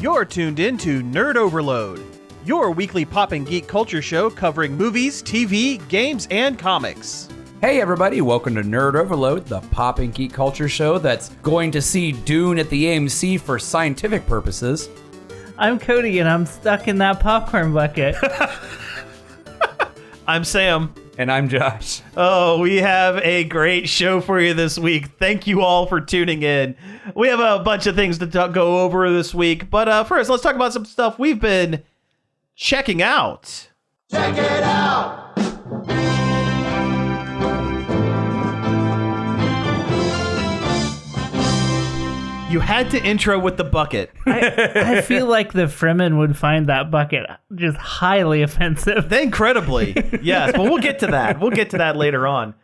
You're tuned in to Nerd Overload, your weekly pop and geek culture show covering movies, TV, games, and comics. Hey everybody, welcome to Nerd Overload, the pop and geek culture show that's going to see Dune at the AMC for scientific purposes. I'm Cody and I'm stuck in that popcorn bucket. I'm Sam. And I'm Josh. Oh, we have a great show for you this week. Thank you all for tuning in. We have a bunch of things to go over this week, but first, let's talk about some stuff we've been checking out. Check it out! You had to intro with the bucket. I feel like the Fremen would find that bucket just highly offensive. Incredibly, yes. But we'll get to that. We'll get to that later on.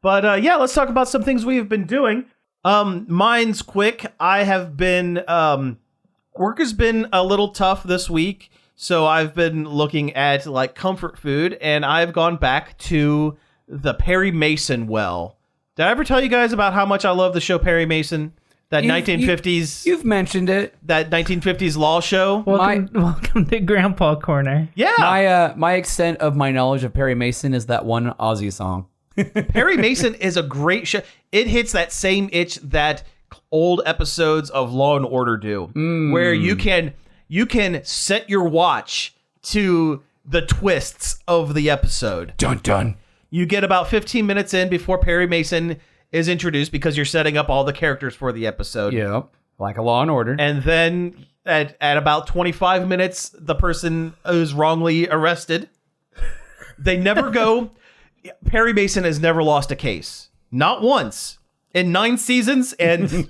But yeah, let's talk about some things we've been doing. Mine's quick. I have been work has been a little tough this week, so I've been looking at like comfort food, and I've gone back to the Perry Mason well. Did I ever tell you guys about how much I love the show Perry Mason? That 1950s... You've mentioned it. That 1950s law show. Welcome to Grandpa Corner. Yeah. My extent of my knowledge of Perry Mason is that one Ozzy song. Perry Mason is a great show. It hits that same itch that old episodes of Law and Order do, where you can set your watch to the twists of the episode. Dun dun. You get about 15 minutes in before Perry Mason is introduced because you're setting up all the characters for the episode. Yep, like a Law and Order. And then at about 25 minutes, the person is wrongly arrested. They never go... Perry Mason has never lost a case. Not once. In 9 seasons and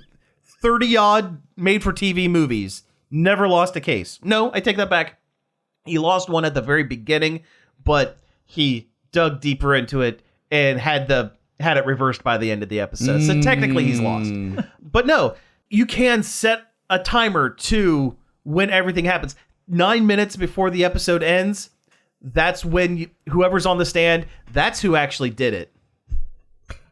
30-odd made-for-TV movies. Never lost a case. No, I take that back. He lost one at the very beginning, but he dug deeper into it and had it reversed by the end of the episode. So technically he's lost. But no, you can set a timer to when everything happens. 9 minutes before the episode ends, that's when whoever's on the stand, that's who actually did it.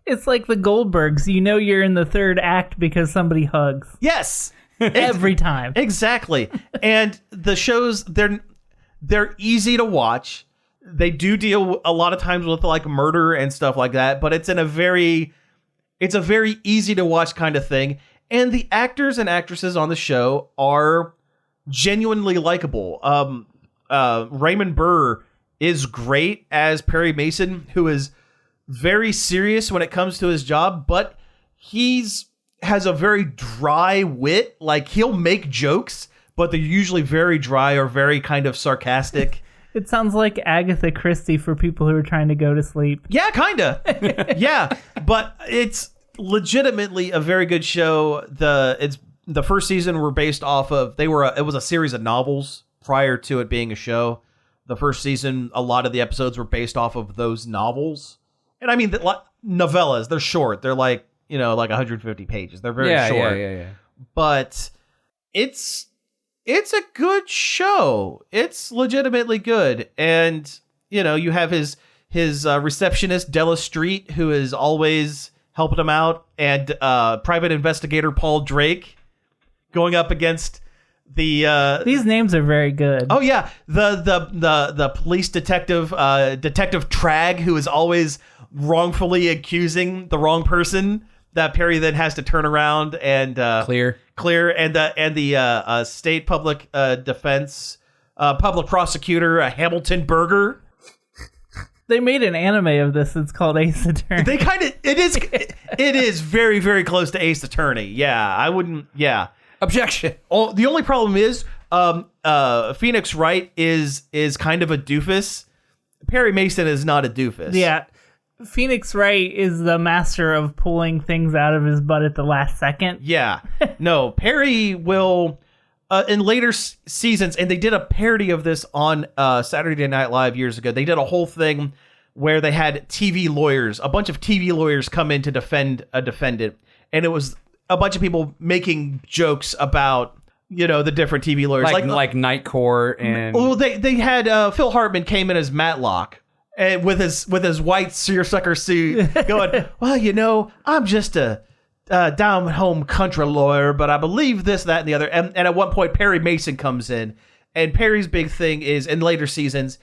It's like the Goldbergs. You know you're in the third act because somebody hugs. Yes. Every time. Exactly. And the shows, they're easy to watch. They do deal a lot of times with like murder and stuff like that, but it's a very easy to watch kind of thing. And the actors and actresses on the show are genuinely likable. Raymond Burr is great as Perry Mason, who is very serious when it comes to his job, but has a very dry wit. Like he'll make jokes, but they're usually very dry or very kind of sarcastic. It sounds like Agatha Christie for people who are trying to go to sleep. Yeah, kind of. Yeah, but it's legitimately a very good show. The first season were based off of it was a series of novels prior to it being a show. The first season, a lot of the episodes were based off of those novels. And I mean, novellas, they're short. They're like 150 pages. They're very short. Yeah. But it's a good show. It's legitimately good. And, you have his receptionist, Della Street, who is always helping him out, and private investigator Paul Drake going up against the... These names are very good. Oh, yeah. The police detective, Detective Trag, who is always wrongfully accusing the wrong person that Perry then has to turn around and... Clear, and the state public defense public prosecutor Hamilton Berger. They made an anime of this. It's called Ace Attorney. It is very, very close to Ace Attorney. Yeah, I wouldn't. Yeah. Objection. The only problem is Phoenix Wright is kind of a doofus. Perry Mason is not a doofus. Yeah. Phoenix Wright is the master of pulling things out of his butt at the last second. Yeah. No, Perry will, in later seasons, and they did a parody of this on Saturday Night Live years ago. They did a whole thing where they had TV lawyers, a bunch of TV lawyers come in to defend a defendant. And it was a bunch of people making jokes about, the different TV lawyers. Like Night Court and... Well, they had Phil Hartman came in as Matlock. And with his white seersucker suit going, well, I'm just a down home country lawyer, but I believe this, that, and the other. And at one point, Perry Mason comes in, and Perry's big thing is, in later seasons,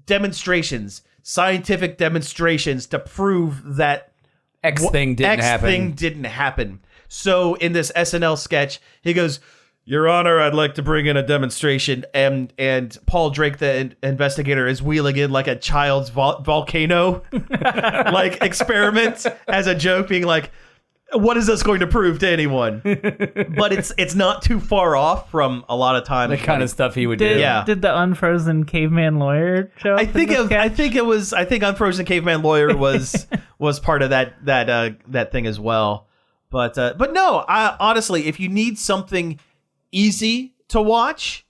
demonstrations, scientific demonstrations to prove that X thing didn't happen. So in this SNL sketch, he goes, "Your Honor, I'd like to bring in a demonstration." And Paul Drake, the investigator, is wheeling in like a child's volcano like experiment as a joke, being like, "What is this going to prove to anyone?" But it's not too far off from a lot of times the kind of stuff he would do. Did the Unfrozen Caveman Lawyer show up? I think Unfrozen Caveman Lawyer was part of that thing as well. But no, honestly, if you need something easy to watch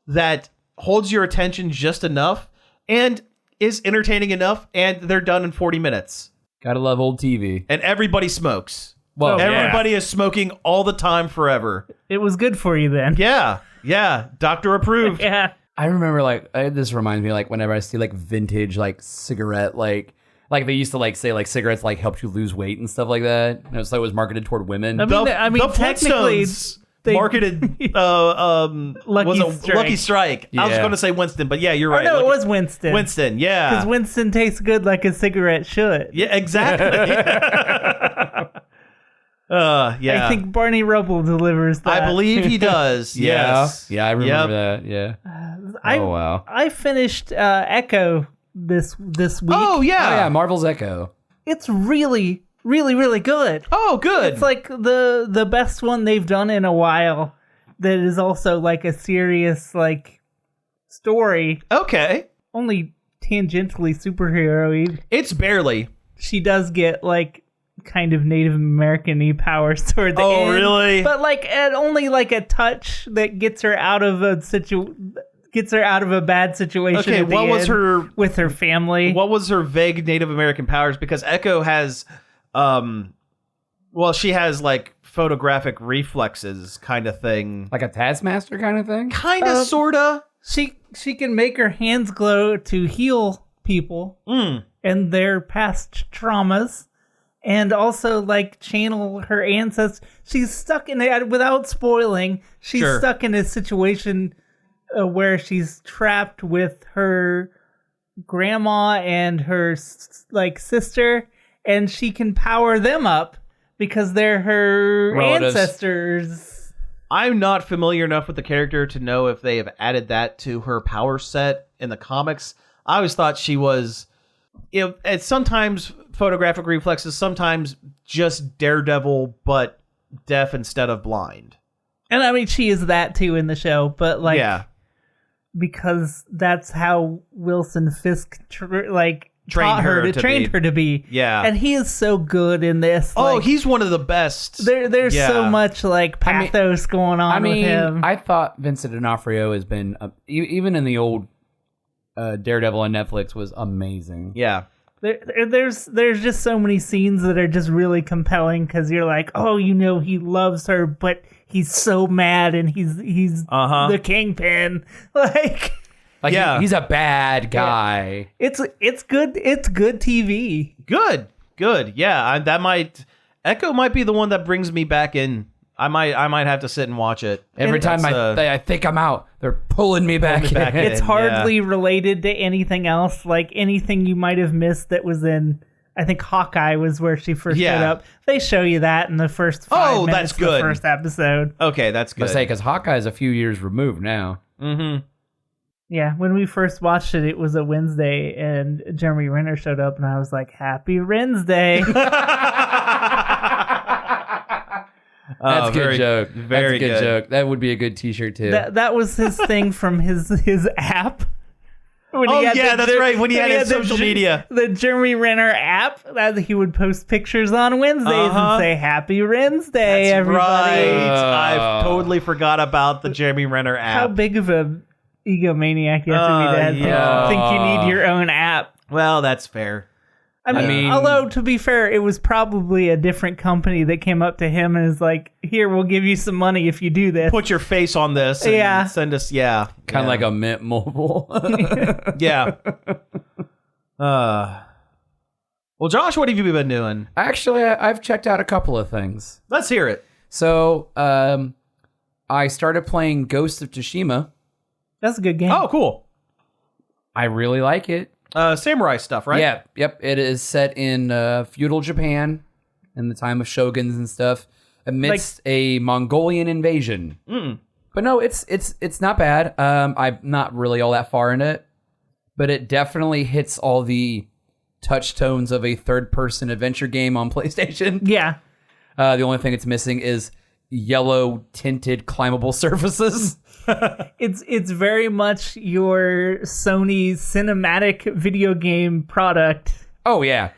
that holds your attention just enough and is entertaining enough, and they're done in 40 minutes. Gotta love old TV. And everybody smokes. Well, everybody is smoking all the time forever. It was good for you then. Yeah. Doctor approved. Yeah. I remember this reminds me whenever I see vintage cigarette like they used to say cigarettes helped you lose weight and stuff like that. So it was marketed toward women. I mean, the technically Flintstones marketed Lucky Strike. Yeah. I was going to say Winston, but yeah, you're right. No, it was Winston. Winston, yeah. Because Winston tastes good like a cigarette should. Yeah, exactly. Yeah. I think Barney Rubble delivers that. I believe he does. Yes. Yeah, I remember that. Yeah. Wow. I finished Echo this week. Oh yeah. Marvel's Echo. It's really, really, really good. Oh, good. It's like the best one they've done in a while. That is also a serious story. Okay. Only tangentially superhero-y. It's barely. She does get kind of Native American-y powers toward the end. Oh, really? But at only a touch that gets her out of a bad situation. Okay, what was her with her family? What was her vague Native American powers? Because Echo has, she has photographic reflexes kind of thing, like a Taskmaster kind of thing. Kind of, sorta. She can make her hands glow to heal people and their past traumas. And also, channel her ancestors. She's stuck in it, without spoiling, she's stuck in a situation where she's trapped with her grandma and her, sister, and she can power them up because they're her ancestors. I'm not familiar enough with the character to know if they have added that to her power set in the comics. I always thought she was... it's sometimes photographic reflexes, sometimes just Daredevil, but deaf instead of blind. And I mean, she is that too in the show, but because that's how Wilson Fisk trained her to be. Yeah. And he is so good in this. He's one of the best. There's so much pathos going on with him. I thought Vincent D'Onofrio has been, even in the old Daredevil on Netflix, was amazing. Yeah. There's just so many scenes that are just really compelling because you're he loves her, but he's so mad and he's the kingpin. He's a bad guy. Yeah. It's good TV. Good. Yeah, Echo might be the one that brings me back in. I might have to sit and watch it. Every time I think I'm out, they're pulling me back in. It's hardly related to anything else. Anything you might have missed that was in, I think Hawkeye was where she first showed up. They show you that in the first 5 minutes that's good. of the first episode. Okay, that's good. I say because Hawkeye is a few years removed now. Mm-hmm. Yeah, when we first watched it was a Wednesday, and Jeremy Renner showed up, and I was like, "Happy Wednesday!" That's a good joke. Very good joke. That would be a good T-shirt too. That was his thing from his app. That's right. When he had his social media, the Jeremy Renner app, that he would post pictures on Wednesdays and say "Happy Wednesday, that's everybody." Right. I've totally forgot about the Jeremy Renner app. How big of a egomaniac you have to be to think you need your own app? Well, that's fair. I mean, although to be fair, it was probably a different company that came up to him and is like, "Here, we'll give you some money if you do this. Put your face on this and send us." Yeah, kind of like a Mint Mobile. Yeah. Well, Well, Josh, what have you been doing? Actually, I've checked out a couple of things. Let's hear it. So, I started playing Ghost of Tsushima. That's a good game. Oh, cool. I really like it. Samurai stuff, right? Yeah, yep. It is set in feudal Japan in the time of shoguns and stuff, amidst a Mongolian invasion. But no, it's not bad. I'm not really all that far in it, but it definitely hits all the touchstones of a third-person adventure game on PlayStation. Yeah. The only thing it's missing is yellow tinted climbable surfaces. It's very much your Sony cinematic video game product. Oh yeah.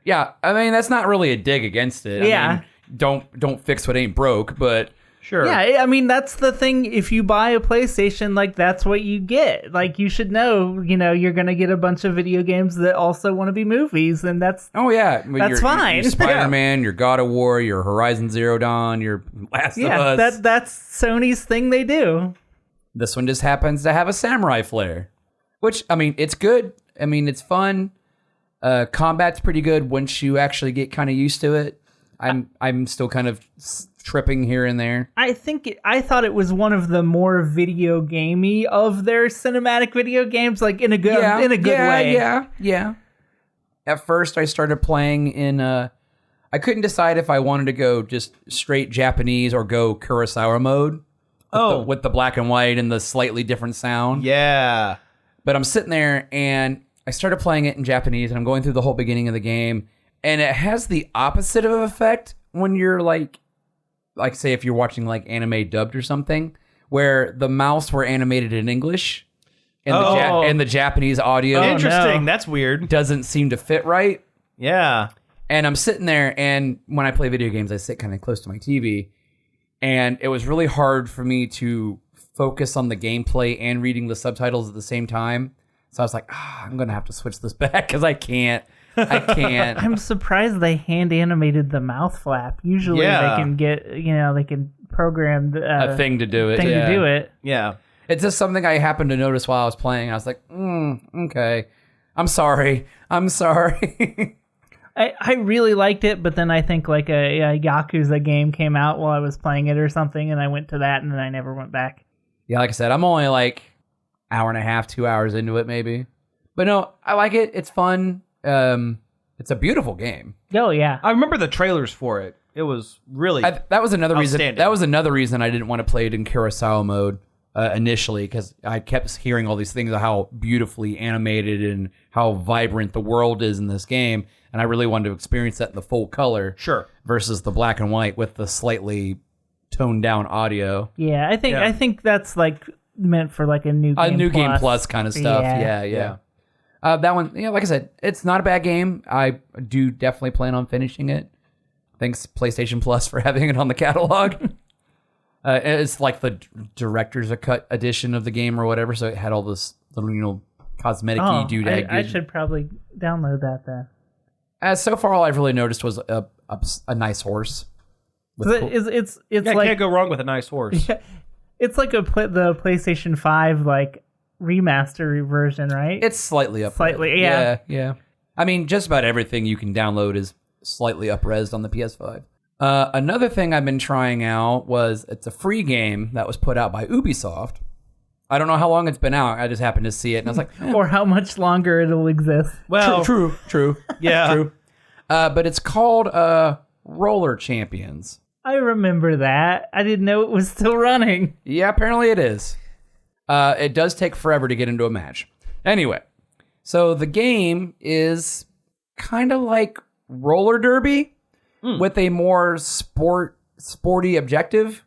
Yeah, I mean that's not really a dig against it. Yeah. I mean, don't fix what ain't broke, but Sure. Yeah, I mean that's the thing. If you buy a PlayStation, like that's what you get. Like you should know, you're gonna get a bunch of video games that also want to be movies, and that's oh yeah, That's fine. Your Spider-Man, your God of War, your Horizon Zero Dawn, your Last of Us. that's Sony's thing. They do. This one just happens to have a samurai flair, which I mean it's good. I mean it's fun. Combat's pretty good once you actually get kind of used to it. I'm still kind of tripping here and there. I thought it was one of the more video gamey of their cinematic video games, like in a good way. Yeah. At first, I started playing in. I couldn't decide if I wanted to go just straight Japanese or go Kurosawa mode. With the black and white and the slightly different sound. Yeah. But I'm sitting there and I started playing it in Japanese and I'm going through the whole beginning of the game. And it has the opposite of effect when you're like say if you're watching like anime dubbed or something, where the mouths were animated in English and the Japanese audio Interesting. That's weird. doesn't seem to fit right. Yeah. And I'm sitting there, and when I play video games, I sit kind of close to my TV, and it was really hard for me to focus on the gameplay and reading the subtitles at the same time. So I was like, I'm going to have to switch this back because I can't. I'm surprised they hand animated the mouth flap. Usually they can get, they can program A thing to do it. Yeah. It's just something I happened to notice while I was playing. I was like, okay. I'm sorry. I really liked it, but then I think like a Yakuza game came out while I was playing it or something, and I went to that, and then I never went back. Yeah, like I said, I'm only like hour and a half, 2 hours into it maybe. But no, I like it. It's fun. It's a beautiful game. Oh yeah, I remember the trailers for it. It was really that was another reason. outstanding. That was another reason I didn't want to play it in Kurosawa mode initially, because I kept hearing all these things of how beautifully animated and how vibrant the world is in this game, and I really wanted to experience that in the full color. Sure. Versus the black and white with the slightly toned down audio. Yeah, I think that's like meant for like a new game plus kind of stuff. Yeah. That one, like I said, it's not a bad game. I do definitely plan on finishing it. Thanks PlayStation Plus for having it on the catalog. It's like the director's cut edition of the game or whatever, so it had all this little, cosmetic-y doodad. I should probably download that then. So far, all I've really noticed was a nice horse. It's like, can't go wrong with a nice horse. It's like the PlayStation 5 like remaster version, right? It's slightly up. Slightly, yeah. I mean, just about everything you can download is slightly up-resed on the PS5. Another thing I've been trying out it's a free game that was put out by Ubisoft. I don't know how long it's been out. I just happened to see it, and I was like, or how much longer it'll exist. Well, true. Yeah. True. But it's called Roller Champions. I remember that. I didn't know it was still running. Yeah, apparently it is. It does take forever to get into a match. Anyway, so the game is kind of like roller derby with a more sporty objective,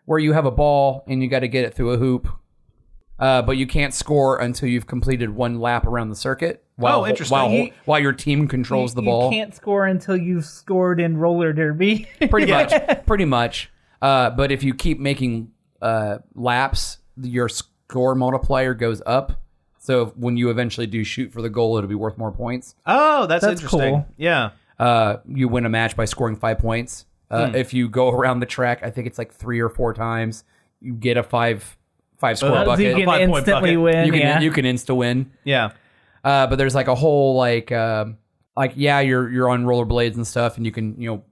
where you have a ball and you got to get it through a hoop, but you can't score until you've completed one lap around the circuit. Interesting. While your team controls the ball. You can't score until you've scored in roller derby. Pretty much. But if you keep making laps, your score multiplier goes up. So when you eventually do shoot for the goal, it'll be worth more points. Oh, that's interesting. Cool. Yeah. You win a match by scoring 5 points. If you go around the track, I think it's like 3 or 4 times, you get a five score bucket. You can instantly win. You can insta win. Yeah. But there's like a whole like, yeah, you're on rollerblades and stuff, and you can,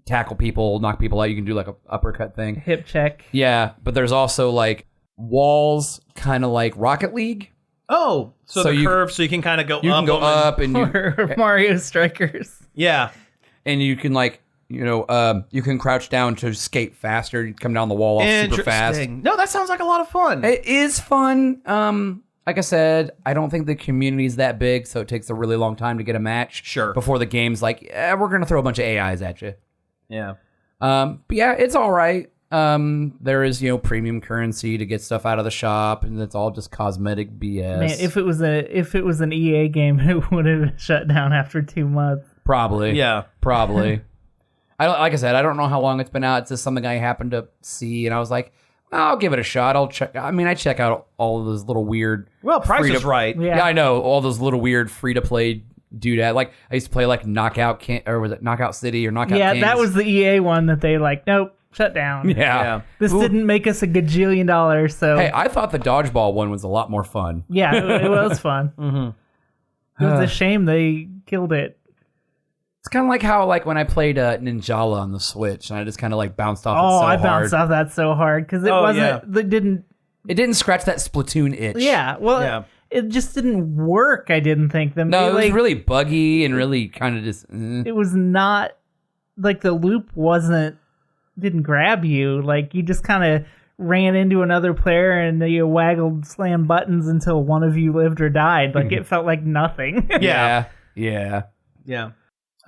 tackle people, knock people out. You can do like a uppercut thing. Hip check. Yeah, but there's also like walls, kind of like Rocket League. Oh, so they're curved, so you can kind of go up. You can go up, and Or Mario Strikers. Yeah. And you can like, you can crouch down to skate faster. You come down the wall super fast. No, that sounds like a lot of fun. It is fun. Like I said, I don't think the community is that big, so it takes a really long time to get a match. Sure. Before the game's like, we're going to throw a bunch of AIs at you. Yeah. But yeah, it's all right. There is, premium currency to get stuff out of the shop, and it's all just cosmetic BS. Man, if it was an EA game, it would have shut down after 2 months. Probably. Yeah. Probably. Like I said, I don't know how long it's been out. It's just something I happened to see, and I was like, I'll give it a shot. I'll check. I mean, I check out all of those little weird. Well, Price is Right. Yeah. Yeah, I know all those little weird free to play doodad. Like I used to play like Knockout or was it Knockout City or Knockout? Yeah, Kings? that was the EA one that they like. Nope, shut down. Yeah. This didn't make us a gajillion dollars. So Hey, I thought the dodgeball one was a lot more fun. yeah, it was fun. Mm-hmm. It was a shame they killed it. It's kind of like how like when I played Ninjala on the Switch, and I just kind of like bounced off. Oh, it so I bounced hard. off that so hard because it wasn't. yeah. They didn't. It didn't scratch that Splatoon itch. Yeah. Well, Yeah. it just didn't work. I didn't think them. No, they, it was like, really buggy and really kind of just. It was not like the loop didn't grab you. Like you just kind of ran into another player and you waggled slam buttons until one of you lived or died. Like it felt like nothing. Yeah.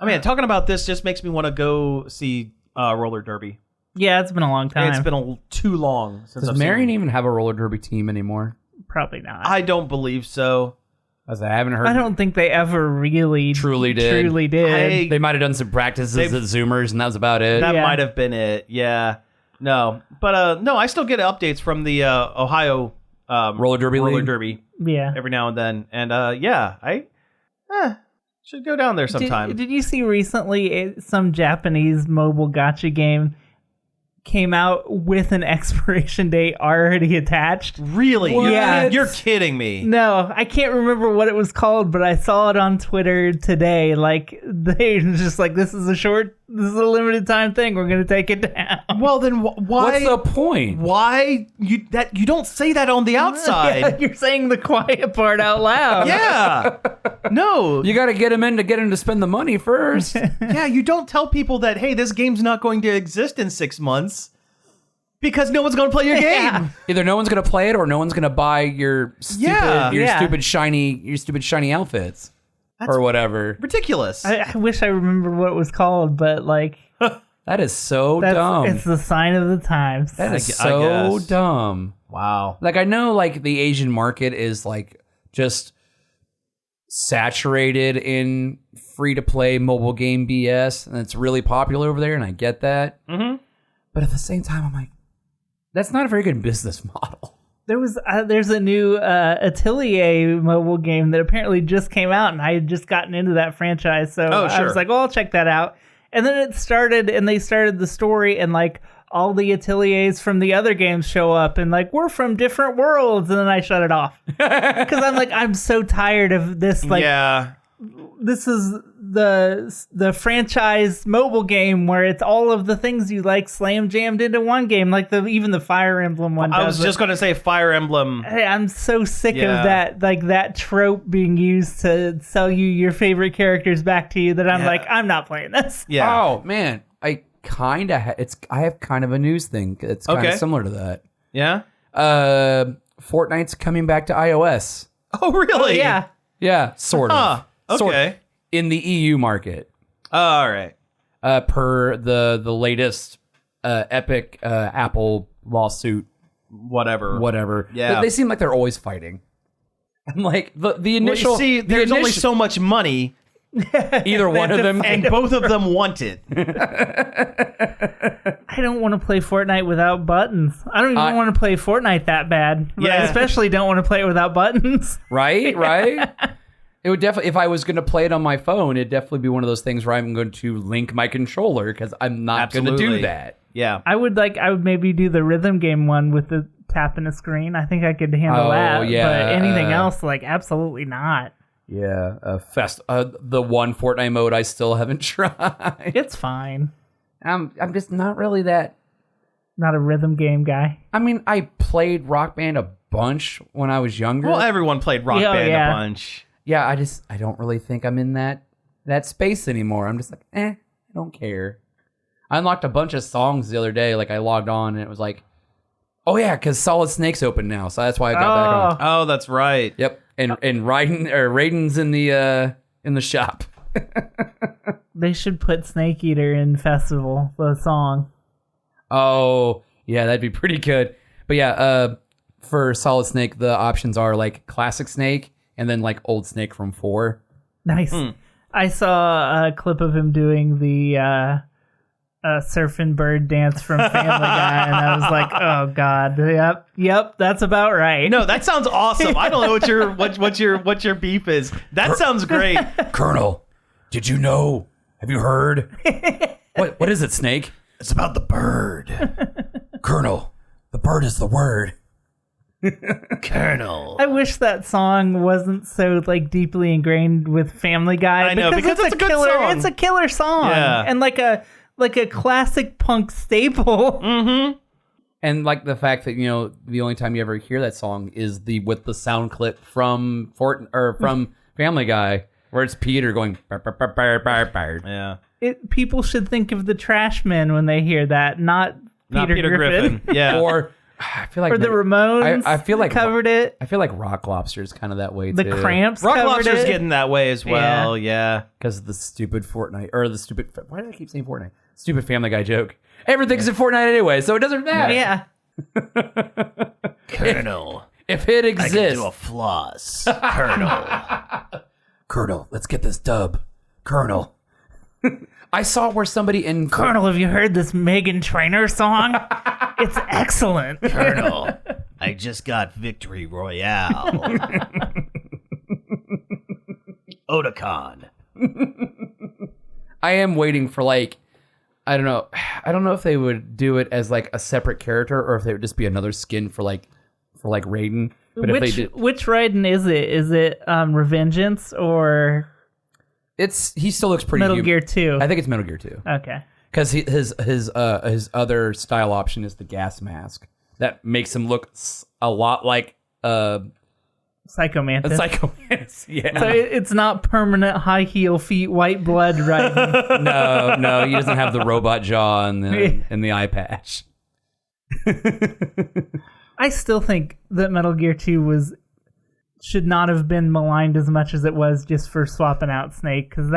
I mean, talking about this just makes me want to go see roller derby. Yeah, it's been a long time. It's been too long since Does I've seen Marion it. even have a roller derby team anymore? Probably not. I don't believe so. As I haven't heard. I don't think they ever really Truly did. Truly did. They might have done some practices at Zoomers, and that was about it. That Yeah. might have been it. Yeah. No. But no, I still get updates from the Ohio Roller derby league? derby Yeah. every now and then. And yeah, I should go down there sometime. Did you see recently some Japanese mobile gacha game came out with an expiration date already attached? Really? What? Yeah. You're kidding me. No, I can't remember what it was called, but I saw it on Twitter today. Like they just like this is a limited time thing. We're gonna take it down. Well, then why? What's the point? Why you don't say that on the outside? You're saying the quiet part out loud. Yeah. No. You got to get him to spend the money first. Yeah, you don't tell people that, hey, this game's not going to exist in 6 months because no one's going to play your game. Either no one's going to play it or no one's going to buy your stupid shiny outfits or whatever. Ridiculous. I wish I remembered what it was called, but like That is so dumb. it's the sign of the times. That is I so guess. dumb. Wow. Like I know like the Asian market is like just saturated in free to play mobile game BS, and it's really popular over there, and I get that. Mm-hmm. But at the same time, I'm like, that's not a very good business model. There's a new Atelier mobile game that apparently just came out, and I had just gotten into that franchise, so I was like, "Oh, I'll check that out." And then it started, and they started the story, and like all the Ateliers from the other games show up, and like we're from different worlds, and then I shut it off because I'm like, I'm so tired of this. Like, yeah. This is the franchise mobile game where it's all of the things you like slam jammed into one game, like even the Fire Emblem one. I was just going to say Fire Emblem. Hey, I'm so sick of that, like that trope being used to sell you your favorite characters back to you that I'm like, I'm not playing this. Yeah. Oh man, I kind of I have kind of a news thing. It's kind of similar to that. Yeah. Fortnite's coming back to iOS. Oh, really? Yeah. Yeah, sort of. Huh. Okay. In the EU market. All right. Per the latest Epic Apple lawsuit, Whatever. Yeah. They seem like they're always fighting. And like the initial, well, you see, there's only so much money, either one of them, and both of them want it. I don't want to play Fortnite without buttons. I don't even want to play Fortnite that bad. But I especially don't want to play it without buttons. right. It would definitely, if I was going to play it on my phone, it'd definitely be one of those things where I'm going to link my controller because I'm not going to do that. Yeah. I would maybe do the rhythm game one with the tapping a screen. I think I could handle that. yeah. But anything else, like, absolutely not. Yeah, the one Fortnite mode I still haven't tried. It's fine. I'm just not really that. Not a rhythm game guy. I mean, I played Rock Band a bunch when I was younger. Well, everyone played Rock Band a bunch. Yeah, I don't really think I'm in that space anymore. I'm just like, I don't care. I unlocked a bunch of songs the other day. Like I logged on and it was like, oh yeah, because Solid Snake's open now, so that's why I got back on. Oh, that's right. Yep, and Raiden's in the shop. They should put Snake Eater in Festival, the song. Oh yeah, that'd be pretty good. But yeah, for Solid Snake, the options are like classic Snake and then like old Snake from 4. Nice. I saw a clip of him doing the surfing bird dance from Family Guy, and I was like, oh god, yep, that's about right. No, that sounds awesome. I don't know what your beef is. That sounds great. Colonel, did you know? Have you heard? What is it, Snake? It's about the bird. Colonel, the bird is the word. Colonel. I wish that song wasn't so like deeply ingrained with Family Guy. I know, because it's a good killer song. It's a killer song, Yeah. and like a classic punk staple. Mm-hmm. And like the fact that the only time you ever hear that song is with the sound clip from from Family Guy, where it's Peter going. Bar, bar, bar, bar, bar, bar. Yeah. People should think of the Trashmen when they hear that, not Peter Griffin. Yeah. Or I feel like Or the Ramones. I feel like covered it. I feel like Rock Lobster is kind of that way The too. Cramps. Rock covered Lobster's it. getting that way as well. Yeah. Because of the stupid Fortnite or the stupid. Why did I keep saying Fortnite? Stupid Family Guy joke. Everything's in Fortnite anyway, so it doesn't matter. Yeah. Colonel. If it I can exists, do a floss. Colonel. Colonel, let's get this dub. Colonel. I saw where somebody in Colonel, have you heard this Meghan Trainor song? It's excellent. Colonel. I just got Victory Royale. Ohayocon. I am waiting for I don't know if they would do it as like a separate character or if they would just be another skin for Raiden. But if they did, Which Raiden is it? Is it Revengeance or he still looks pretty Metal Gear 2? I think it's Metal Gear 2. Okay. Because his other style option is the gas mask that makes him look a lot like Psycho Mantis. Psycho Mantis. Yeah. So it's not permanent high heel feet, white blood Raiden. No, he doesn't have the robot jaw and the eye patch. I still think that Metal Gear 2 should not have been maligned as much as it was just for swapping out Snake, because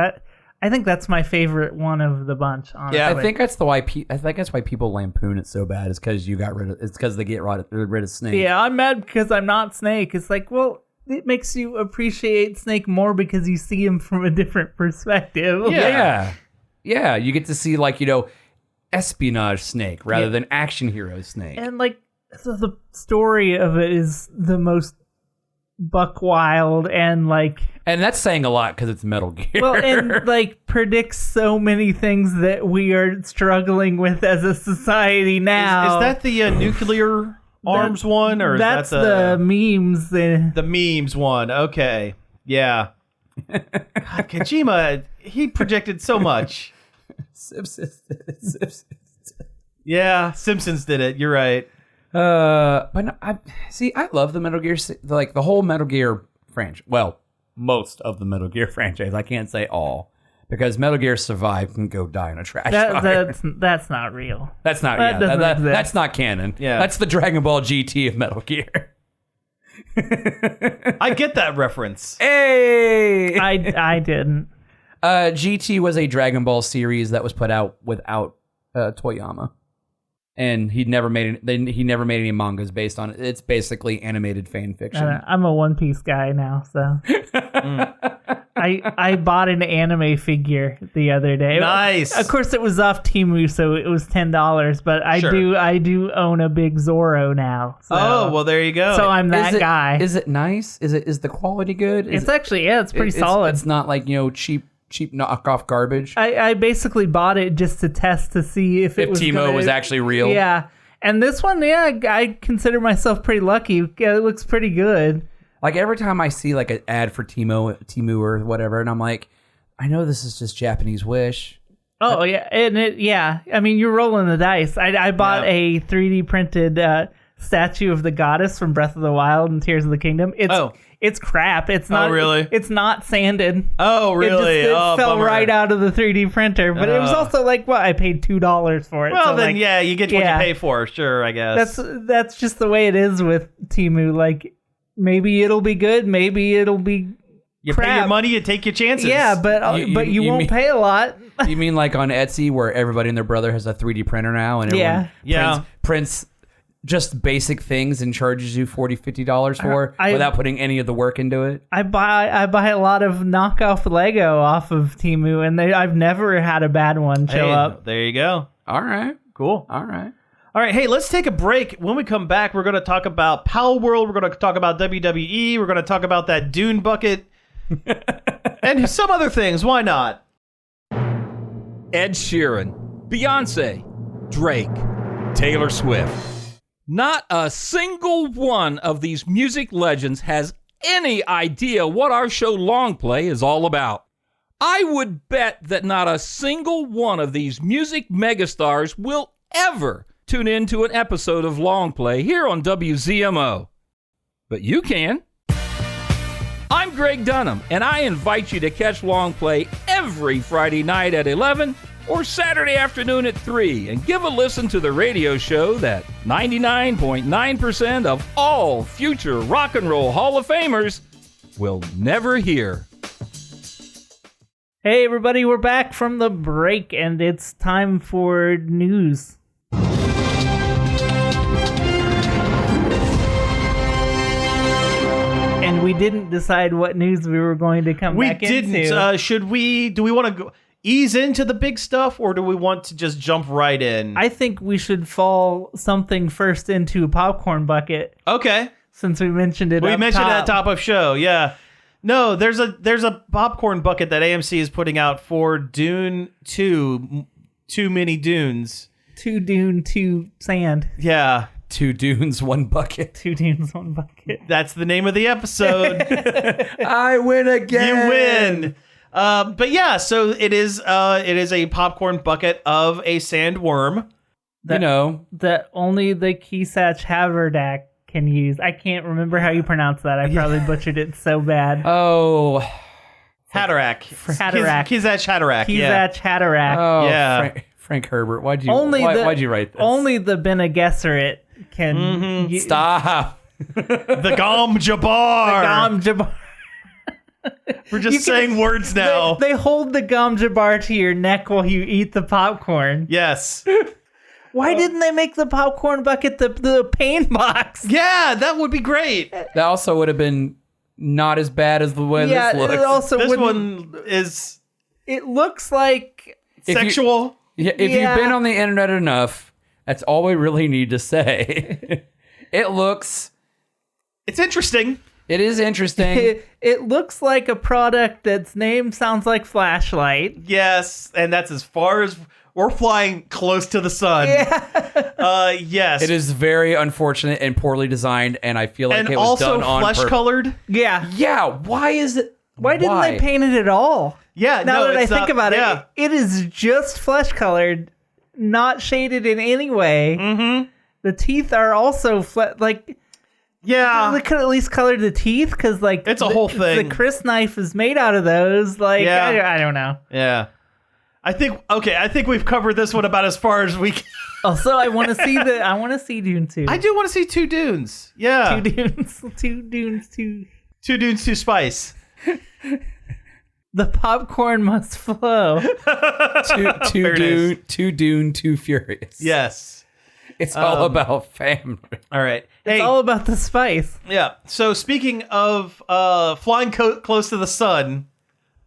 I think that's my favorite one of the bunch. Honestly. Yeah, I think that's why people lampoon it so bad. Is because it's because they get rid of Snake. Yeah, I'm mad because I'm not Snake. It's like, well, it makes you appreciate Snake more because you see him from a different perspective. Yeah. You get to see espionage Snake rather than action hero Snake. And so the story of it is the most buck wild and that's saying a lot because it's Metal Gear. well, and predicts so many things that we are struggling with as a society now. Is that the nuclear arms one, or that's is that the memes? The memes one. Okay, yeah. God, Kojima, he projected so much. Simpsons. Yeah, Simpsons did it. You're right. But no, I love the Metal Gear, the whole Metal Gear franchise. Well, most of the Metal Gear franchise. I can't say all because Metal Gear survived and go die in a trash fire. That's not real. That's not. That doesn't exist. That's not canon. Yeah, that's the Dragon Ball GT of Metal Gear. I get that reference. Hey, I didn't. GT was a Dragon Ball series that was put out without Toyama. And he never made any mangas based on it. It's basically animated fan fiction. I'm a One Piece guy now, so I bought an anime figure the other day. Nice. Of course, it was off Temu, so it was $10. But I do own a big Zoro now. So. Oh well, there you go. So I'm that guy. Is it nice? Is the quality good? It's actually it's pretty solid. It's not like cheap knockoff garbage. I basically bought it just to test to see if Timo was actually real. Yeah, and this one, I consider myself pretty lucky. It looks pretty good. Like every time I see like an ad for Temu or whatever, and I'm like, I know this is just Japanese Wish. Oh yeah, I mean, you're rolling the dice. I bought a 3D printed statue of the goddess from Breath of the Wild and Tears of the Kingdom. It's crap. It's not. Oh, really? It's not sanded. Oh, really? It fell bummer. right out of the 3D printer. But it was also like, what? I paid $2 for it. Well, so then, like, yeah, you get what you pay for. Sure, I guess. That's just the way it is with Temu. Like, maybe it'll be good. Maybe it'll be you crap. pay your money, you take your chances. Yeah, but you won't pay a lot. You mean like on Etsy where everybody and their brother has a 3D printer now, and everyone prints just basic things and charges you $40, $50 for without putting any of the work into it? I buy a lot of knockoff Lego off of Temu, and I've never had a bad one show up. There you go. All right. Cool. All right. All right, hey, let's take a break. When we come back, we're going to talk about Palworld. We're going to talk about WWE. We're going to talk about that Dune bucket. And some other things. Why not? Ed Sheeran, Beyonce, Drake, Taylor Swift. Not a single one of these music legends has any idea what our show Long Play is all about. I would bet that not a single one of these music megastars will ever tune into an episode of Long Play here on WZMO. But you can. I'm Greg Dunham, and I invite you to catch Long Play every Friday night at 11 or Saturday afternoon at 3 and give a listen to the radio show that 99.9% of all future Rock and Roll Hall of Famers will never hear. Hey everybody, we're back from the break and it's time for news. And we didn't decide what news we were going to come back into. We didn't. Do we want to ease into the big stuff, or do we want to just jump right in? I think we should fall something first into a popcorn bucket. Okay. Since we mentioned it We up mentioned top. it at top of show, yeah. No, there's a popcorn bucket that AMC is putting out for Dune 2, Too Many Dunes. 2 Dune, 2 sand. Yeah. 2 dunes, 1 bucket. 2 dunes, 1 bucket. That's the name of the episode. I win again. You win. But yeah, so it is a popcorn bucket of a sandworm. That only the Kesach Haverdak can use. I can't remember how you pronounce that. I probably butchered it so bad. Oh. Hatterack. Hatterack. Kesach Hatterack. Kesach Hatterack. Oh, Yeah. Frank Herbert. Why'd you write this? Only the Bene Gesserit can Stop. The Gom Jabbar. Gom Jabbar. We're just saying words now. They hold the Gom Jabbar to your neck while you eat the popcorn. Yes. Why didn't they make the popcorn bucket the pain box? Yeah, that would be great. That also would have been not as bad as the way this looks. It also This one is It looks like sexual. If you've been on the internet enough, that's all we really need to say. It's interesting. It is interesting. It looks like a product that's name sounds like flashlight. Yes, and that's as far as we're flying close to the sun. Yeah. Yes. It is very unfortunate and poorly designed, and I feel like and it was also done on flesh purpose. colored. Yeah. Yeah. Why is it? Why didn't they paint it at all? Yeah. Now that I think about yeah. it, it is just flesh colored, not shaded in any way. Mm-hmm. The teeth are also Yeah. they could at least color the teeth because it's a whole thing. The Chris knife is made out of those. Yeah. I don't know. Yeah. I think we've covered this one about as far as we can. Also, I want to see Dune 2. I do want to see 2 dunes. Yeah. 2 dunes. 2 dunes. 2 dunes, 2 spice. The popcorn must flow. Two Dune, 2 Furious. Yes. It's all about family. All right. Hey. It's all about the spice. Yeah. So speaking of flying close to the sun,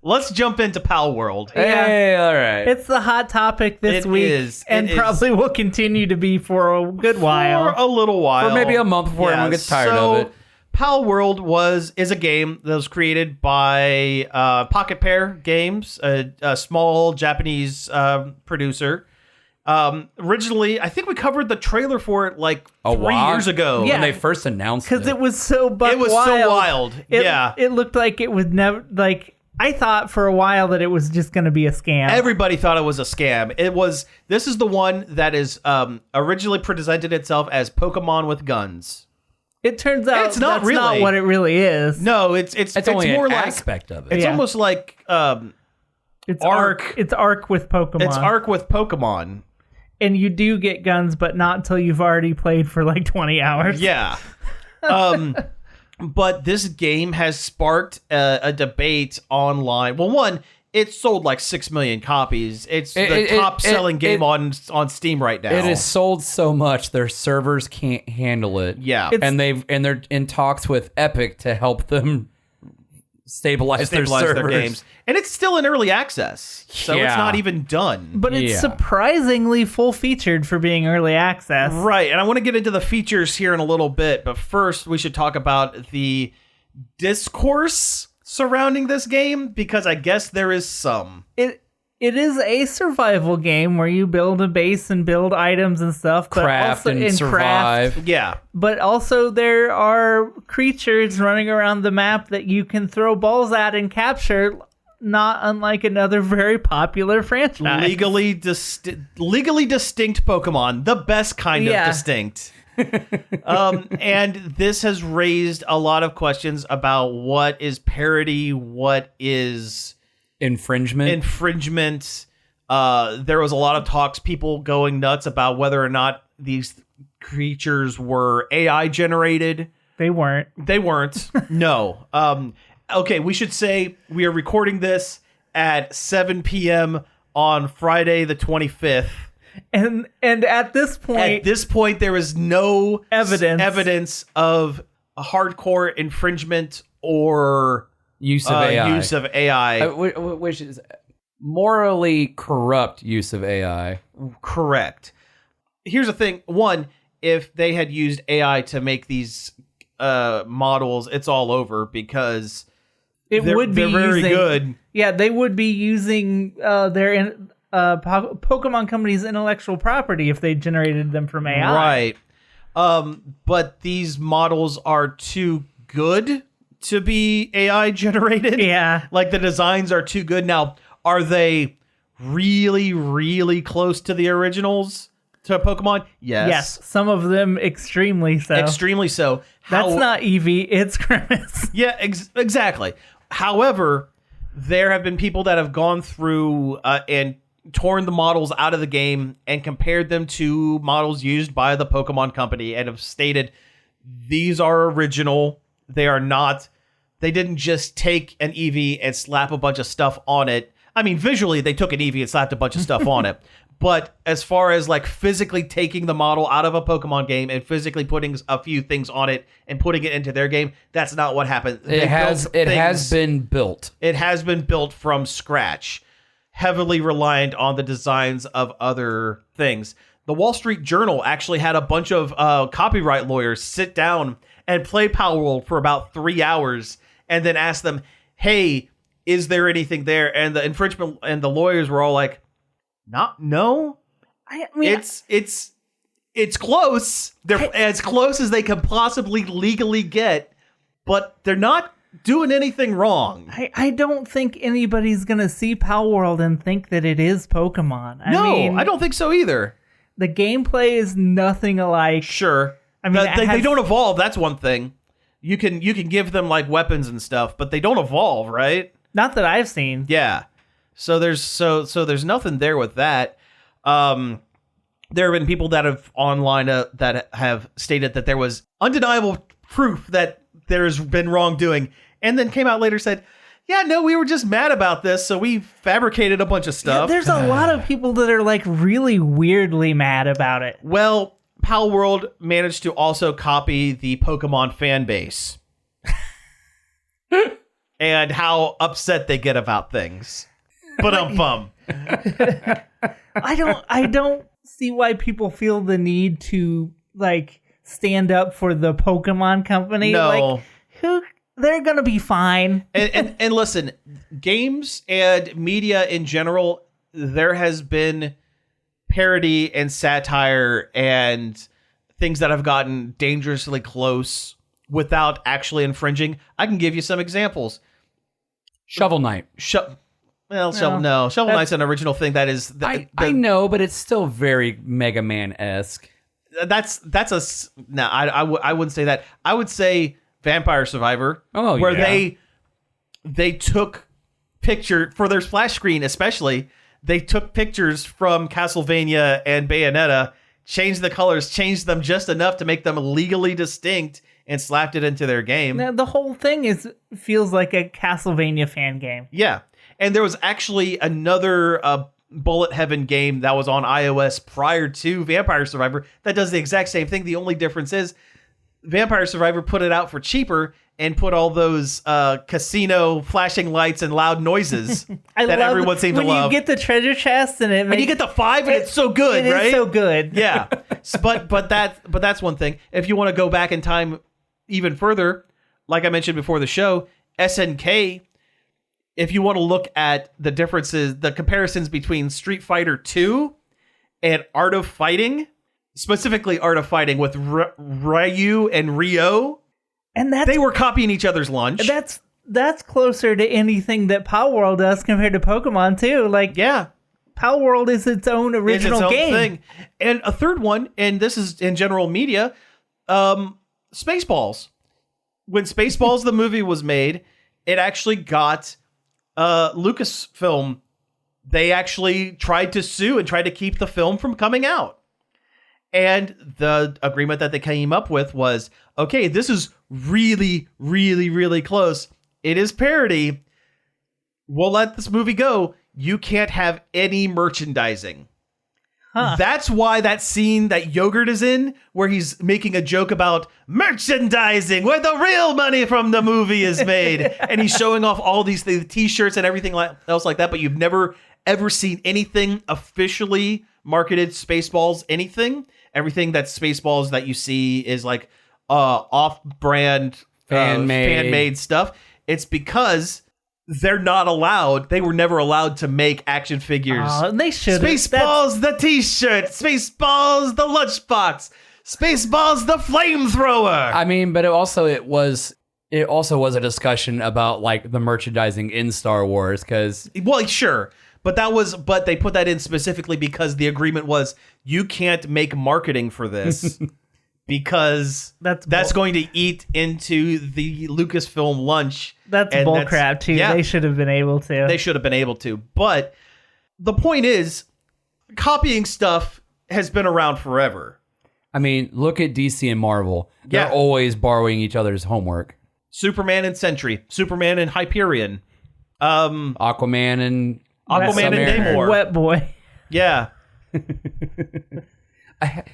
let's jump into Palworld. Hey, all right. It's the hot topic this It week. is. And It probably will continue to be for a good while. For a little while. For maybe a month before everyone gets tired of it. Palworld is a game that was created by Pocket Pair Games, a small Japanese producer. Originally, I think we covered the trailer for it like 3 years ago. Yeah. When they first announced Because it. it was so It was so wild. Yeah. It looked like it would never, like, I thought for a while that it was just going to be a scam. Everybody thought it was a scam. This is the one that is originally presented itself as Pokemon with guns. It turns out It's not that's really. not what it really is. No, it's only more an like aspect of it. it's Yeah. almost like It's Arc. It's Arc with Pokemon. it's Arc with Pokemon. And you do get guns, but not until you've already played for like 20 hours. Yeah. But this game has sparked a debate online. Well, one, it sold like 6 million copies. It's the top selling game on Steam right now. It is sold so much their servers can't handle it. Yeah. and they're in talks with Epic to help them stabilize their servers. games. And it's still in early access. So it's Yeah. not even done. But it's Yeah. surprisingly full-featured for being early access. Right, and I want to get into the features here in a little bit, but first we should talk about the discourse surrounding this game, because I guess there is some. It is a survival game where you build a base and build items and stuff, but Craft also and in survive. craft. Yeah. But also there are creatures running around the map that you can throw balls at and capture, not unlike another very popular franchise. Legally distinct Pokemon, the best kind of Yeah. distinct. And this has raised a lot of questions about what is parody, what is Infringement. There was a lot of talks, people going nuts about whether or not these creatures were AI generated. They weren't. They weren't. No. Okay, we should say we are recording this at 7 p.m. on Friday the 25th. And at this point, At this point, there is no Evidence. of a hardcore infringement or use of AI. use of AI. Which is morally corrupt use of AI. Correct. Here's the thing. One, if they had used AI to make these models, it's all over, because they're very good. Yeah, they would be using their Pokemon Company's intellectual property if they generated them from AI. Right. But these models are too good to be AI generated. Yeah. Like, the designs are too good. Now, are they really, really close to the originals to Pokemon? Yes. Yes, some of them extremely so. Extremely so. That's not Eevee, it's Grimace. Yeah, exactly. However, there have been people that have gone through and torn the models out of the game and compared them to models used by the Pokemon Company and have stated these are original. They are not. They didn't just take an Eevee and slap a bunch of stuff on it. I mean, visually, they took an Eevee and slapped a bunch of stuff on it. But as far as like physically taking the model out of a Pokemon game and physically putting a few things on it and putting it into their game, that's not what happened. It has been built. It has been built from scratch, heavily reliant on the designs of other things. The Wall Street Journal actually had a bunch of copyright lawyers sit down and play Palworld for about 3 hours and then ask them, hey, is there anything there? And the infringement and the lawyers were all like, no. I mean, It's close. They're as close as they can possibly legally get, but they're not doing anything wrong. I don't think anybody's going to see Palworld and think that it is Pokemon. I mean, I don't think so either. the gameplay is nothing alike. Sure. I mean, they don't evolve. That's one thing. You can give them like weapons and stuff, but they don't evolve, right? Not that I've seen. Yeah. So there's nothing there with that. There have been people that have online that have stated that there was undeniable proof that there's been wrongdoing, and then came out later said, yeah, no, we were just mad about this, so we fabricated a bunch of Yeah, stuff. there's a lot of people that are like really weirdly mad about it. Well, Palworld managed to also copy the Pokemon fan base and how upset they get about things. But I don't see why people feel the need to like stand up for the Pokemon Company. No. Like, they're gonna be fine. and listen, games and media in general, there has been parody and satire and things that have gotten dangerously close without actually infringing. I can give you some examples. Shovel Knight. Shovel Knight's an original thing that is. I know, but it's still very Mega Man-esque. I wouldn't say that. I would say Vampire Survivor. Oh, where yeah. they took picture for their splash screen, especially. They took pictures from Castlevania and Bayonetta, changed the colors, changed them just enough to make them legally distinct, and slapped it into their game. Now, the whole thing feels like a Castlevania fan game. Yeah. And there was actually another Bullet Heaven game that was on iOS prior to Vampire Survivor that does the exact same thing. The only difference is Vampire Survivor put it out for cheaper and put all those casino flashing lights and loud noises that everyone seemed to love. When you get the treasure chest and you get the 5 and it's so good, right? It's so good. Yeah. but that's one thing. If you want to go back in time even further, like I mentioned before the show, SNK, if you want to look at the differences, the comparisons between Street Fighter 2 and Art of Fighting, specifically Art of Fighting with Ryu and Ryo, and they were copying each other's lunch. That's closer to anything that Palworld does compared to Pokemon too. Like, yeah, Palworld is its own original game. Thing. And a third one, and this is in general media, Spaceballs. When Spaceballs the movie was made, it actually got Lucasfilm. They actually tried to sue and tried to keep the film from coming out. And the agreement that they came up with was, okay, this is really, really, really close. It is parody. We'll let this movie go. You can't have any merchandising. Huh. That's why that scene that Yogurt is in, where he's making a joke about merchandising, where the real money from the movie is made. And he's showing off all the t-shirts and everything else like that. But you've never, ever seen anything officially marketed Spaceballs anything. Everything that's Spaceballs that you see is like off-brand fan-made stuff. It's because they're not allowed. They were never allowed to make action figures. They should. Spaceballs the t-shirt. Spaceballs the lunchbox. Spaceballs the flamethrower. I mean, but it also was a discussion about like the merchandising in Star Wars because sure. But they put that in specifically because the agreement was you can't make marketing for this because that's going to eat into the Lucasfilm lunch. That's bullcrap too. Yeah, they should have been able to. They should have been able to. But the point is, copying stuff has been around forever. I mean, look at DC and Marvel. They're always borrowing each other's homework. Superman and Sentry. Superman and Hyperion. Aquaman and Namor. Wet Boy. Yeah.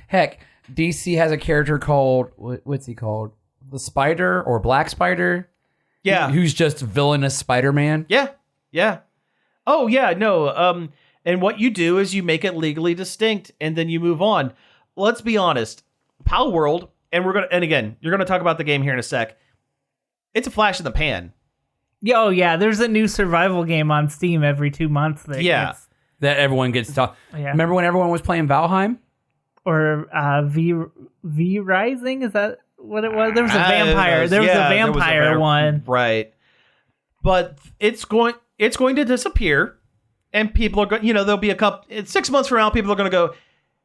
Heck, DC has a character called, what's he called? The Spider or Black Spider? Yeah. Who's just villainous Spider-Man? Yeah. Yeah. Oh, yeah. No. And what you do is you make it legally distinct and then you move on. Let's be honest. Palworld, and again, you're going to talk about the game here in a sec. It's a flash in the pan. Oh, yeah. There's a new survival game on Steam every 2 months. That everyone gets to. Yeah. Remember when everyone was playing Valheim? Or V Rising? Is that what it was? There was a vampire. There was a vampire one. Right. But it's going to disappear. And people are going, there'll be 6 months from now, people are going to go,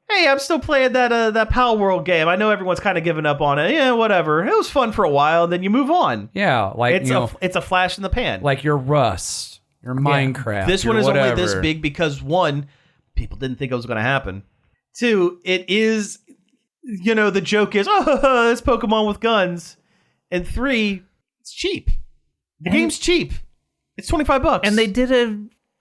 hey, I'm still playing that Palworld game. I know everyone's kind of given up on it. Yeah, whatever. It was fun for a while, and then you move on. Yeah, like it's a flash in the pan. Like your Rust, your Minecraft. This one is whatever. only this big because 1, people didn't think it was going to happen. 2, it is, the joke is, oh, it's Pokemon with guns. And 3, it's cheap. The game's cheap. It's $25. And they did a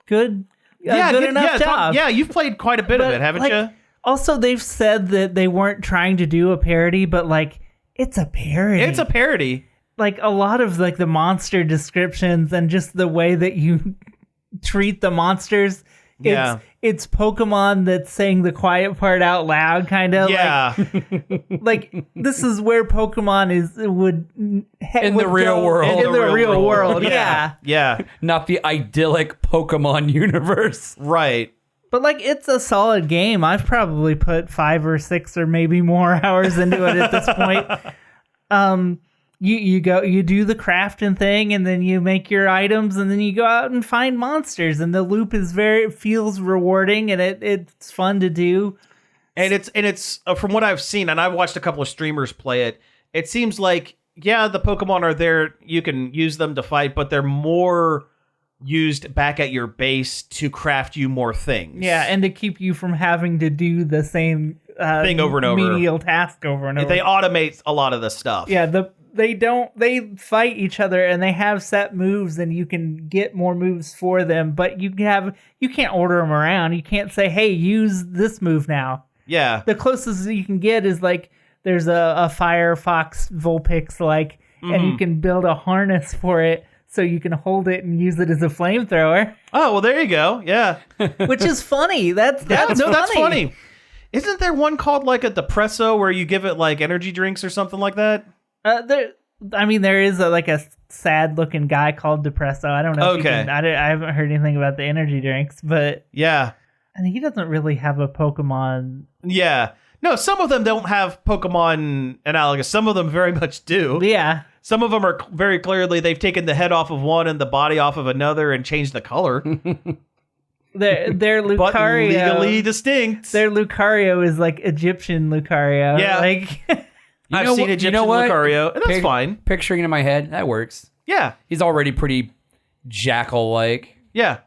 good enough job. You've played quite a bit of it, haven't you? Also, they've said that they weren't trying to do a parody, but it's a parody. It's a parody. Like a lot of the monster descriptions and just the way that you treat the monsters. Yeah. It's Pokemon that's saying the quiet part out loud, kind of. Yeah. This is where Pokemon would in the real world. In the real world, yeah. Yeah. Not the idyllic Pokemon universe. Right. But like, it's a solid game. I've probably put 5 or 6 or maybe more hours into it at this point. You do the crafting thing, and then you make your items, and then you go out and find monsters, and the loop is feels rewarding, and it's fun to do. And it's from what I've seen, and I've watched a couple of streamers play it. It seems like, yeah, the Pokemon are there. You can use them to fight, but they're more used back at your base to craft you more things. Yeah, and to keep you from having to do the same thing over and over. menial task over and over. They automate a lot of the stuff. Yeah, they fight each other, and they have set moves, and you can get more moves for them, but you can't order them around. You can't say, hey, use this move now. Yeah. The closest you can get is like there's a Firefox Vulpix and you can build a harness for it so you can hold it and use it as a flamethrower. Oh, well, there you go. Yeah. Which is funny. That's funny. That's funny. Isn't there one called like a Depresso where you give it like energy drinks or something like that? There is a sad looking guy called Depresso. I don't know. Okay. I haven't heard anything about the energy drinks, but yeah. And he doesn't really have a Pokemon. Yeah. No, some of them don't have Pokemon analogous. Some of them very much do. Yeah. Some of them are very clearly, they've taken the head off of one and the body off of another and changed the color. Their Lucario. But legally distinct. Their Lucario is like Egyptian Lucario. Yeah. I've seen Egyptian Lucario, and that's fine. Picturing it in my head, that works. Yeah. He's already pretty jackal-like. Yeah.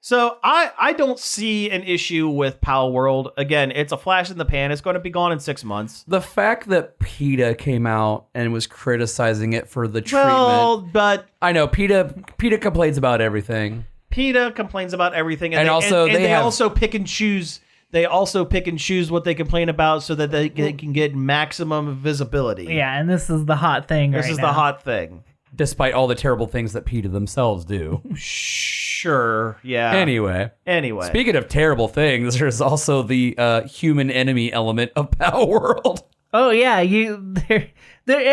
So I don't see an issue with Palworld. Again, it's a flash in the pan. It's going to be gone in 6 months. The fact that PETA came out and was criticizing it for the treatment. Well, but I know PETA complains about everything. PETA complains about everything, and they also pick and choose. They also pick and choose what they complain about so that they can get maximum visibility. Yeah, and this is the hot thing. This is the hot thing. Despite all the terrible things that PETA themselves do. Sure, yeah. Anyway. Speaking of terrible things, there's also the human enemy element of Palworld. Oh yeah, it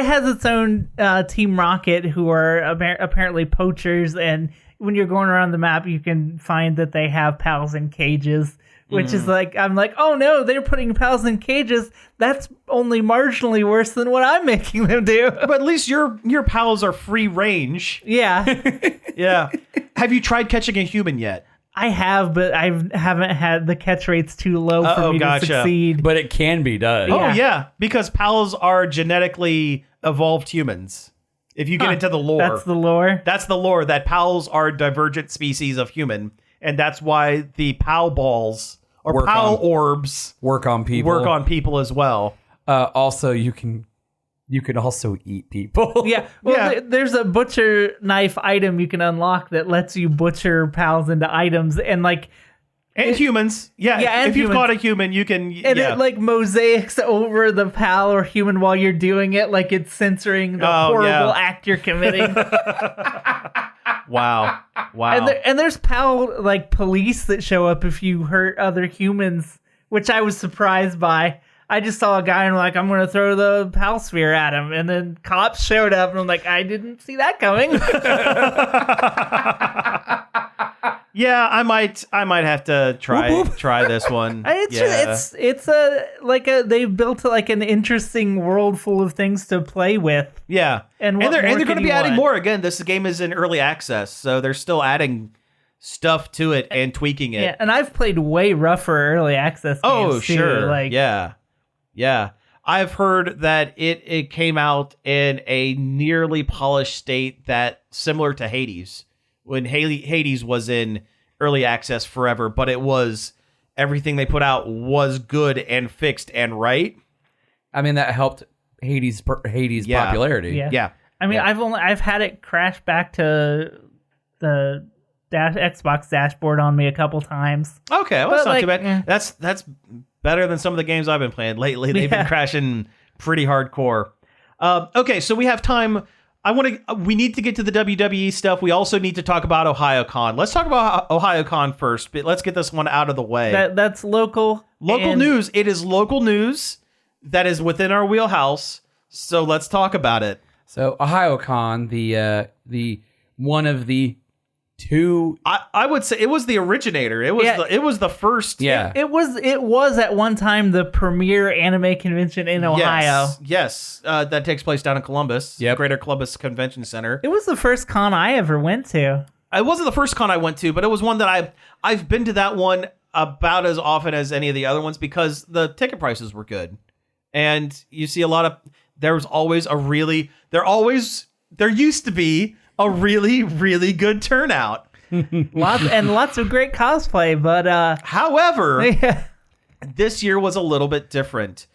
has its own Team Rocket, who are apparently poachers, and when you're going around the map, you can find that they have pals in cages. Which is I'm like, oh no, they're putting pals in cages. That's only marginally worse than what I'm making them do. But at least your pals are free range. Yeah. Yeah. Have you tried catching a human yet? I have, but I haven't had the catch rates too low for me to succeed. But it can be done. Oh yeah, because pals are genetically evolved humans. If you get into the lore. That's the lore? That's the lore, that pals are divergent species of human. And that's why the pal balls or pal orbs work on people as well. Also, you can also eat people. Yeah. Well, there's a butcher knife item you can unlock that lets you butcher pals into items and humans. Yeah. If you've caught a human, you can. And it mosaics over the pal or human while you're doing it, like it's censoring the horrible act you're committing. Wow. And there's pal police that show up if you hurt other humans, which I was surprised by. I just saw a guy and I'm going to throw the pal sphere at him, and then cops showed up and I'm like, I didn't see that coming. Yeah, I might have to try this one. They've built an interesting world full of things to play with. Yeah, and they're going to be adding more. Again, this game is in early access, so they're still adding stuff to it and tweaking it. Yeah, and I've played way rougher early access games. Oh, too. sure. Yeah. I've heard that it came out in a nearly polished state that similar to Hades. When Hades was in early access forever, but it was everything they put out was good and fixed and right. I mean, that helped Hades' popularity. Yeah. I mean, I've had it crash back to the Xbox dashboard on me a couple times. Okay, well, that's not too bad. That's better than some of the games I've been playing lately. They've been crashing pretty hardcore. Okay, so we have time. We need to get to the WWE stuff. We also need to talk about Ohayocon. Let's talk about Ohayocon first, but let's get this one out of the way. That's local. Local news. It is local news that is within our wheelhouse. So let's talk about it. So Ohayocon, the one of the I would say it was the originator. It was it was the first. Yeah. It was at one time the premier anime convention in Ohio. Yes. That takes place down in Columbus. Yep. Greater Columbus Convention Center. It was the first con I ever went to. It wasn't the first con I went to, but it was one that I've been to that one about as often as any of the other ones because the ticket prices were good. And you see there used to be a really, really good turnout. lots of great cosplay, but However, yeah. this year was a little bit different.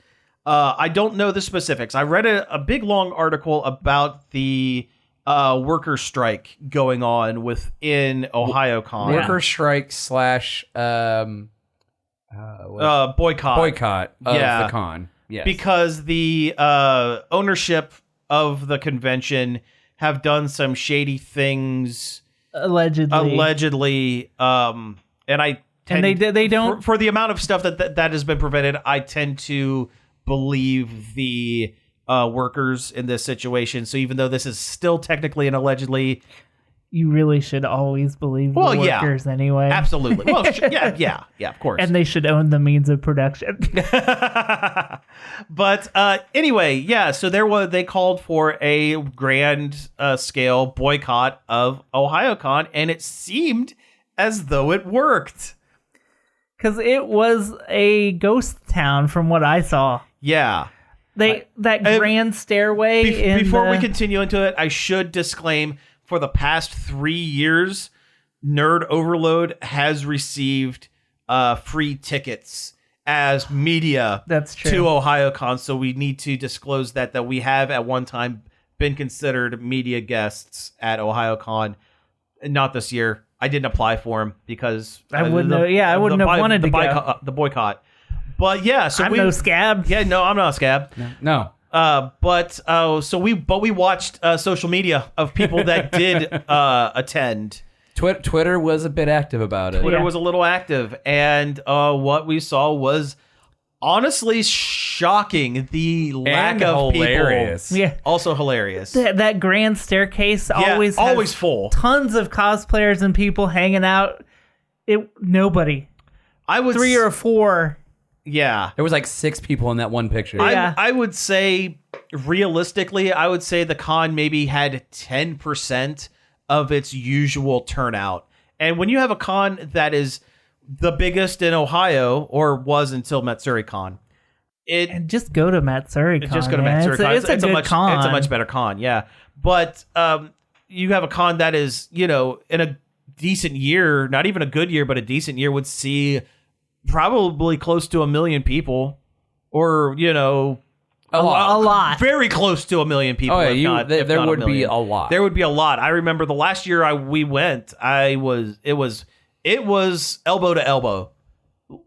I don't know the specifics. I read a big long article about the worker strike going on within Ohayocon. Worker strike / boycott of the con. Yes. Because the ownership of the convention have done some shady things allegedly, and I tend, and they don't for the amount of stuff that has been prevented, I tend to believe the workers in this situation. So even though this is still technically an allegedly, you really should always believe the workers anyway. Absolutely. Well, yeah, of course. And they should own the means of production. But anyway, yeah. So they called for a grand scale boycott of Ohayocon, and it seemed as though it worked. Because it was a ghost town, from what I saw. Yeah. That grand stairway. Before we continue into it, I should disclaim: for the past 3 years, Nerd Overload has received free tickets as media That's true. to Ohayocon. So we need to disclose that we have at one time been considered media guests at Ohayocon. Not this year. I didn't apply for them because I wouldn't have wanted to go. The boycott. But yeah, so I'm no scab. Yeah, no, I'm not a scab. No. So we watched social media of people that did attend. Twitter was a bit active about it. Twitter was a little active, and what we saw was honestly shocking. The lack of hilarious. people. Yeah. Also hilarious. That grand staircase always has full. Tons of cosplayers and people hanging out. Nobody. I would 3 or 4. Yeah. There was like 6 people in that one picture. Yeah. I would say, realistically, the con maybe had 10% of its usual turnout. And when you have a con that is the biggest in Ohio, or was until MatsuryCon, and just go to MatsuryCon. Just go to MatsuryCon. It's a good con. It's a much better con, yeah. But you have a con that is, in a decent year, not even a good year, but a decent year, would see probably close to 1 million people, or a lot, very close to 1 million people. Oh yeah, there would be a lot. There would be a lot. I remember the last year we went. It was elbow to elbow,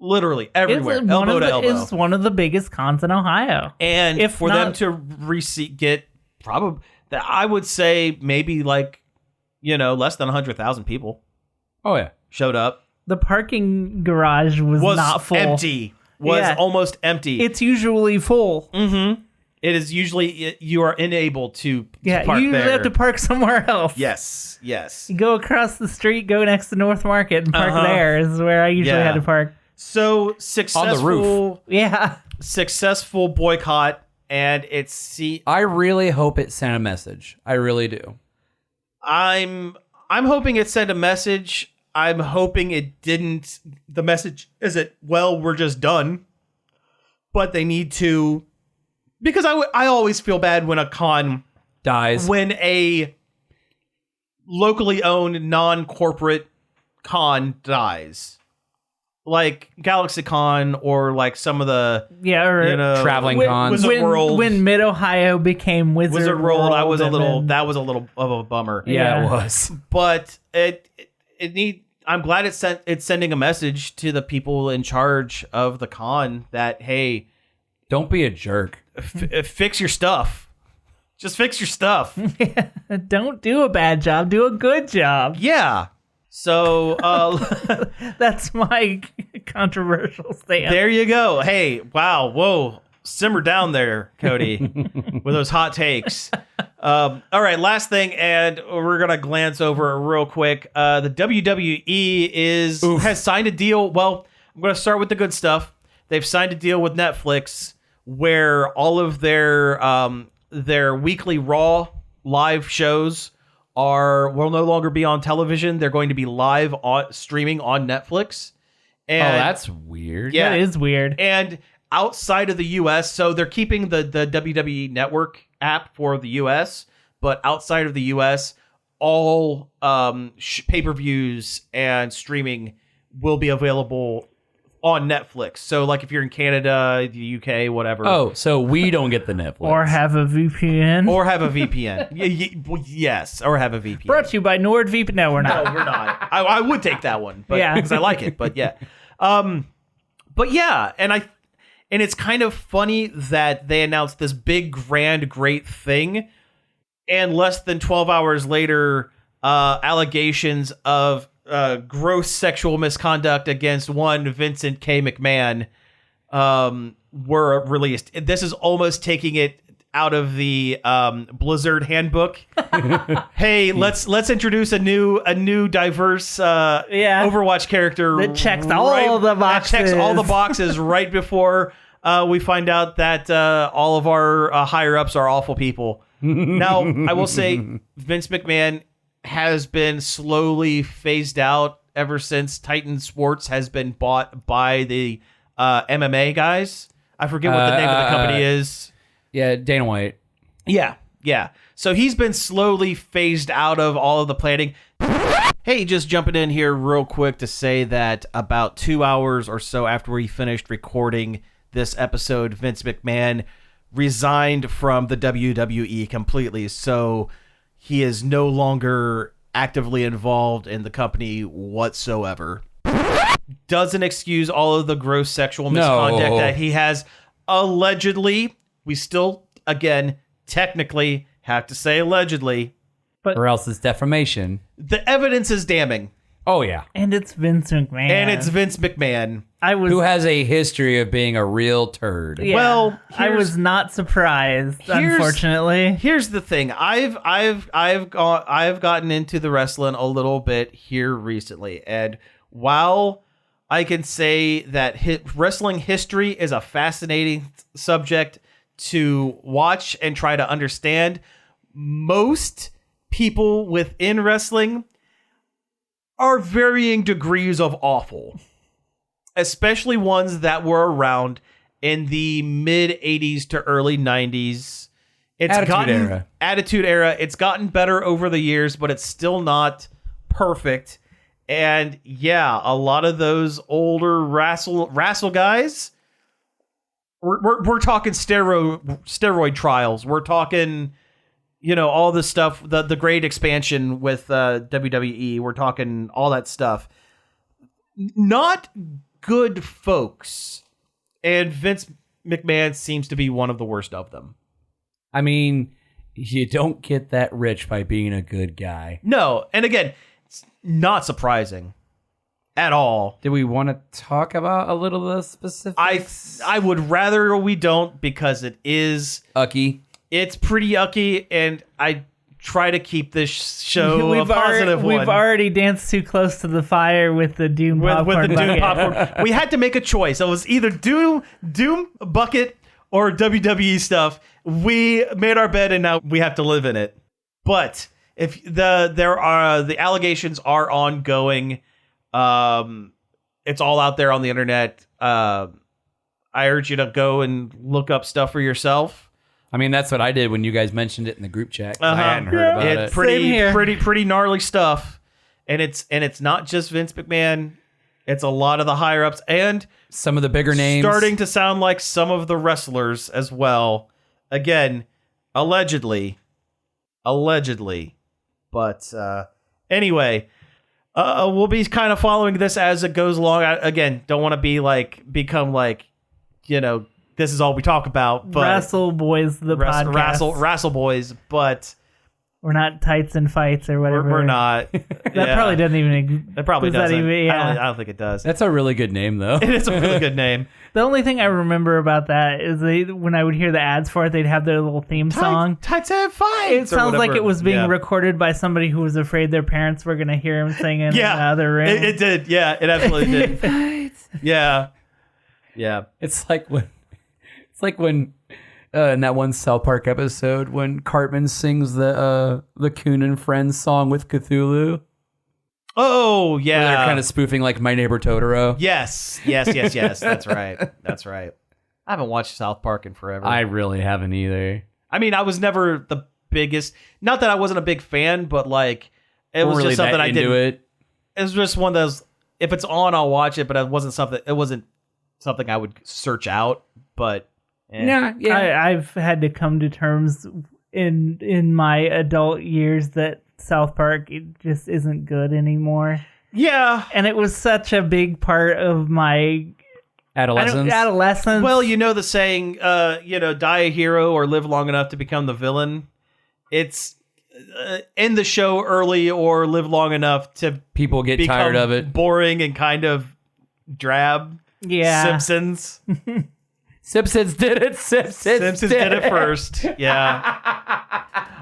literally everywhere. It's one of the biggest cons in Ohio, and them to get probably, I would say maybe less than 100,000 people. Oh yeah, showed up. The parking garage was not full. Empty. Almost empty. It's usually full. Mm-hmm. It is usually you are unable to park you there. have to park somewhere else. Yes. You go across the street, go next to North Market, and park there. Is where I usually had to park. So successful on the roof. Yeah. Successful boycott, and I really hope it sent a message. I really do. I'm hoping it sent a message. I'm hoping it didn't. The message isn't, well, we're just done. But they need to, because I always feel bad when a con dies. When a locally owned non-corporate con dies. Like GalaxyCon, or like some of the traveling cons. When Mid Ohio became Wizard World, that was a little of a bummer. Yeah, it was. But I'm glad it's sending a message to the people in charge of the con that, hey, don't be a jerk. Fix your stuff. Just fix your stuff. Don't do a bad job. Do a good job. Yeah. So that's my controversial stance. There you go. Hey, wow, whoa. Simmer down there, Cody, with those hot takes. All right, last thing, and we're gonna glance over it real quick. The WWE has signed a deal. Well, I'm gonna start with the good stuff. They've signed a deal with Netflix where all of their weekly Raw live shows will no longer be on television. They're going to be live streaming on Netflix. And, that's weird. Yeah, That is weird. and outside of the U.S., so they're keeping the WWE Network app for the U.S., but outside of the U.S., all pay-per-views and streaming will be available on Netflix. So, like, if you're in Canada, the UK, whatever. Oh, so we don't get the Netflix. Or have a VPN. Or have a VPN. Yes, or have a VPN. Brought to you by NordVPN. No, we're not. No, we're not. I would take that one, but Yeah. because I like it. But yeah, but yeah, and it's kind of funny that they announced this big, grand, great thing, and less than 12 hours later, allegations of gross sexual misconduct against one Vincent K. McMahon were released. This is almost taking it out of the Blizzard handbook. Hey, let's introduce a new diverse Overwatch character That checks all the boxes. That checks all the boxes right before we find out that all of our higher ups are awful people. Now, I will say Vince McMahon has been slowly phased out ever since Titan Sports has been bought by the MMA guys. I forget what the name of the company is. Yeah, Dana White. Yeah. So he's been slowly phased out of all of the planning. Hey, just jumping in here real quick to say that about 2 hours or so after we finished recording this episode, Vince McMahon resigned from the WWE completely. So he is no longer actively involved in the company whatsoever. Doesn't excuse all of the gross sexual misconduct that he has allegedly. We still, again, technically have to say allegedly. Or else it's defamation. The evidence is damning. Oh, yeah. And it's Vince McMahon. And it's Vince McMahon. Who has a history of being a real turd. Yeah, Well, I was not surprised, unfortunately. Here's the thing. I've gotten into the wrestling a little bit here recently, and while I can say that wrestling history is a fascinating subject to watch and try to understand, most people within wrestling are varying degrees of awful, especially ones that were around in the mid 80s to early 90s. Attitude era. It's gotten better over the years, but it's still not perfect. And yeah, a lot of those older wrestle guys, we're talking steroid trials. We're talking, all the stuff, the great expansion with WWE. We're talking all that stuff. Not good folks. And Vince McMahon seems to be one of the worst of them. I mean, you don't get that rich by being a good guy. No. And again, it's not surprising at all. Do we want to talk about a little of the specifics? I would rather we don't, because it is Ucky. It's pretty yucky, and I try to keep this show a positive one. We've already danced too close to the fire with the Dune popcorn. With the Dune bucket. popcorn. We had to make a choice. It was either Doom bucket or WWE stuff. We made our bed, and now we have to live in it. But if the allegations are ongoing, it's all out there on the internet. I urge you to go and look up stuff for yourself. I mean, that's what I did when you guys mentioned it in the group chat. I hadn't heard about it. Pretty gnarly stuff, and it's not just Vince McMahon. It's a lot of the higher ups and some of the bigger names starting to sound like some of the wrestlers as well. Again, allegedly, but anyway, we'll be kind of following this as it goes along. Again, don't want to become this is all we talk about. But Wrestle Boys, the podcast. Wrestle Boys, but we're not tights and fights or whatever. We're not. That probably doesn't even. It probably doesn't. I don't think it does. That's a really good name, though. It's a really good name. The only thing I remember about that is when I would hear the ads for it, they'd have their little theme song. Titan Fight. It sounds like it was being recorded by somebody who was afraid their parents were going to hear him sing in another room. It did. Yeah, it absolutely did. Yeah. It's like when in that one South Park episode when Cartman sings the Coon and Friends song with Cthulhu. Oh, yeah. Where they're kind of spoofing like My Neighbor Totoro. Yes. That's right. I haven't watched South Park in forever. I really haven't either. I mean, I was never the biggest. Not that I wasn't a big fan, but like it was really just something I didn't. It was just one of those. If it's on, I'll watch it. But it wasn't something I would search out. But yeah. I've had to come to terms in my adult years that South Park it just isn't good anymore. Yeah, and it was such a big part of my adolescence. Well, you know the saying, die a hero or live long enough to become the villain. It's end the show early or live long enough to people get tired of it. Boring and kind of drab. Yeah, Simpsons. Simpsons did it. Simpsons did it first. Yeah.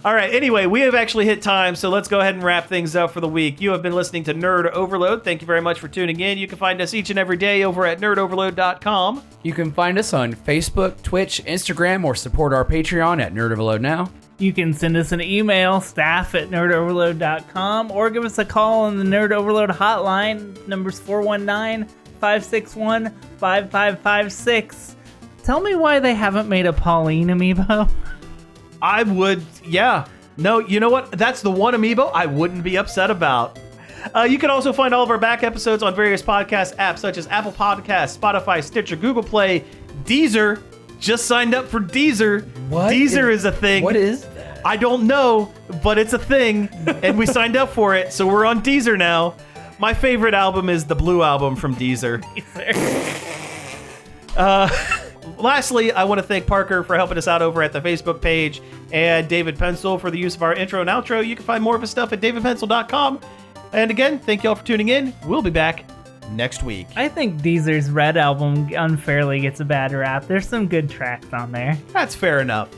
All right. Anyway, we have actually hit time, so let's go ahead and wrap things up for the week. You have been listening to Nerd Overload. Thank you very much for tuning in. You can find us each and every day over at nerdoverload.com. You can find us on Facebook, Twitch, Instagram, or support our Patreon at Nerd Overload Now. You can send us an email, staff@nerdoverload.com, or give us a call on the Nerd Overload hotline. Numbers 419-561-5556. Tell me why they haven't made a Pauline amiibo. I would, yeah. No, you know what? That's the one amiibo I wouldn't be upset about. You can also find all of our back episodes on various podcast apps such as Apple Podcasts, Spotify, Stitcher, Google Play, Deezer. Just signed up for Deezer. What? Deezer is a thing. What is that? I don't know, but it's a thing, and we signed up for it, so we're on Deezer now. My favorite album is the Blue Album from Deezer. Lastly, I want to thank Parker for helping us out over at the Facebook page and David Pencil for the use of our intro and outro. You can find more of his stuff at davidpencil.com. And again, thank you all for tuning in. We'll be back next week. I think Deezer's Red album unfairly gets a bad rap. There's some good tracks on there. That's fair enough.